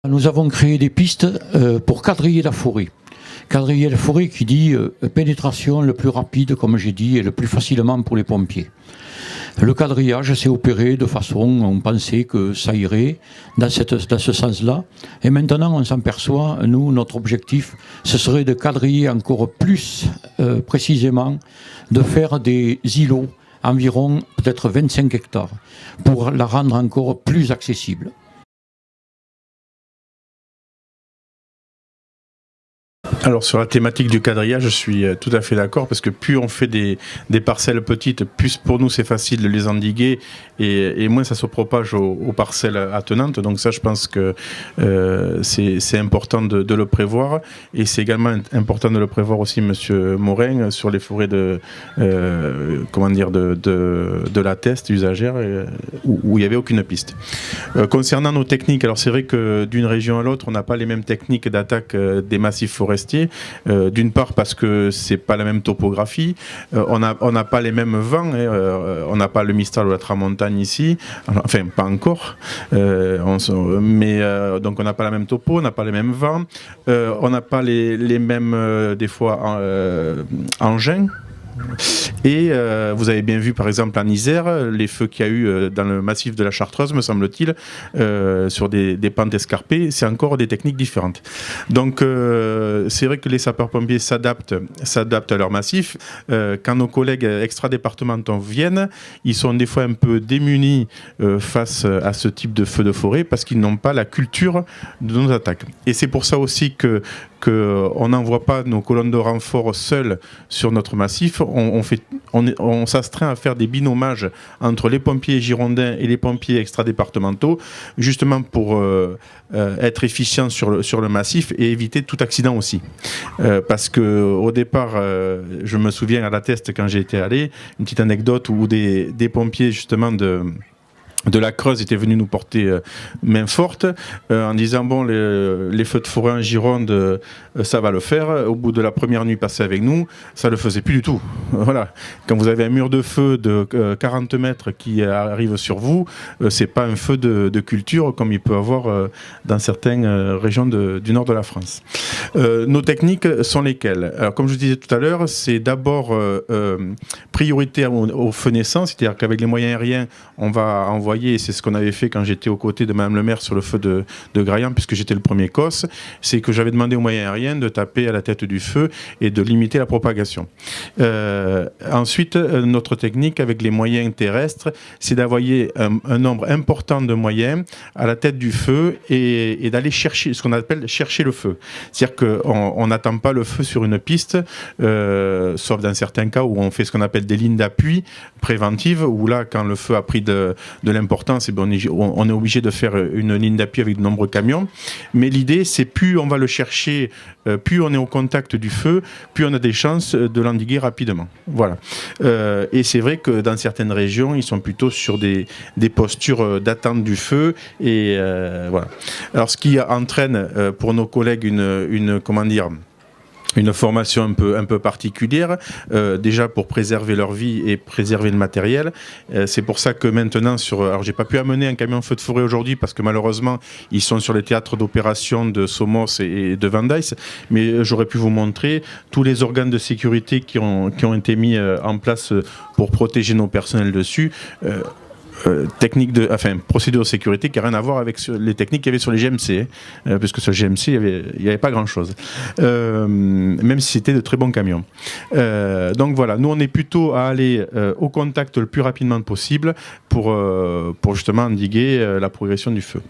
Nous avons créé des pistes pour quadriller la forêt. Quadriller la forêt qui dit pénétration le plus rapide, comme j'ai dit, et le plus facilement pour les pompiers. Le quadrillage s'est opéré de façon, on pensait que ça irait dans ce sens-là. Et maintenant, on s'en perçoit, nous, notre objectif, ce serait de quadriller encore plus précisément, de faire des îlots, environ peut-être 25 hectares, pour la rendre encore plus accessible. Alors sur la thématique du quadrillage, je suis tout à fait d'accord parce que plus on fait des parcelles petites, plus pour nous c'est facile de les endiguer et moins ça se propage aux parcelles attenantes. Donc ça je pense que c'est important de le prévoir et c'est également important de le prévoir aussi Monsieur Morin sur les forêts de la Teste usagère où il n'y avait aucune piste. Concernant nos techniques, alors c'est vrai que d'une région à l'autre on n'a pas les mêmes techniques d'attaque des massifs forestiers. D'une part parce que c'est pas la même topographie, on n'a pas les mêmes vents, on n'a pas le Mistral ou la Tramontane ici, enfin pas encore, donc on n'a pas la même topo, on n'a pas les mêmes vents, on n'a pas les mêmes des fois engins. Et vous avez bien vu par exemple en Isère les feux qu'il y a eu dans le massif de la Chartreuse, me semble-t-il, sur des pentes escarpées, c'est encore des techniques différentes. Donc c'est vrai que les sapeurs-pompiers s'adaptent à leur massif. Quand nos collègues extra-départementaux viennent, ils sont des fois un peu démunis face à ce type de feux de forêt parce qu'ils n'ont pas la culture de nos attaques. Et c'est pour ça aussi qu'on n'envoie pas nos colonnes de renfort seules sur notre massif. On s'astreint à faire des binomages entre les pompiers girondins et les pompiers extra-départementaux, justement pour être efficient sur le massif et éviter tout accident aussi. Parce qu'au départ, je me souviens à la Teste quand j'ai été allé, une petite anecdote où des pompiers justement de la Creuse étaient venus nous porter main forte en disant bon les feux de forêt en Gironde ça va le faire. Au bout de la première nuit passée avec nous, ça le faisait plus du tout. Voilà. Quand vous avez un mur de feu de 40 mètres qui arrive sur vous, c'est pas un feu de culture comme il peut avoir dans certaines régions du nord de la France. Nos techniques sont lesquelles? Alors, comme je disais tout à l'heure, c'est d'abord priorité aux feux naissants, c'est-à-dire qu'avec les moyens aériens, on va envoyer, et c'est ce qu'on avait fait quand j'étais aux côtés de Madame le maire sur le feu de Graillan, puisque j'étais le premier COS, c'est que j'avais demandé aux moyens aériens de taper à la tête du feu et de limiter la propagation. Ensuite, notre technique avec les moyens terrestres, c'est d'envoyer un nombre important de moyens à la tête du feu et d'aller chercher, ce qu'on appelle chercher le feu. C'est-à-dire qu'on n'attend pas le feu sur une piste, sauf dans certains cas où on fait ce qu'on appelle des lignes d'appui préventives, où là, quand le feu a pris de l'importance, et bien on est obligé de faire une ligne d'appui avec de nombreux camions. Mais l'idée, c'est plus on va le chercher, plus on est au contact du feu, plus on a des chances de l'endiguer rapidement. Voilà. Et c'est vrai que dans certaines régions, ils sont plutôt sur des postures d'attente du feu. Et voilà. Alors, ce qui entraîne pour nos collègues une formation un peu particulière, déjà pour préserver leur vie et préserver le matériel. C'est pour ça que maintenant, alors j'ai pas pu amener un camion feu de forêt aujourd'hui parce que malheureusement ils sont sur les théâtres d'opération de Somos et de Van Dyce, mais j'aurais pu vous montrer tous les organes de sécurité qui ont été mis en place pour protéger nos personnels dessus. Procédure de sécurité qui n'a rien à voir avec les techniques qu'il y avait sur les GMC, puisque sur le GMC, il n'y avait pas grand-chose, même si c'était de très bons camions. Donc voilà, nous on est plutôt à aller au contact le plus rapidement possible pour justement endiguer la progression du feu.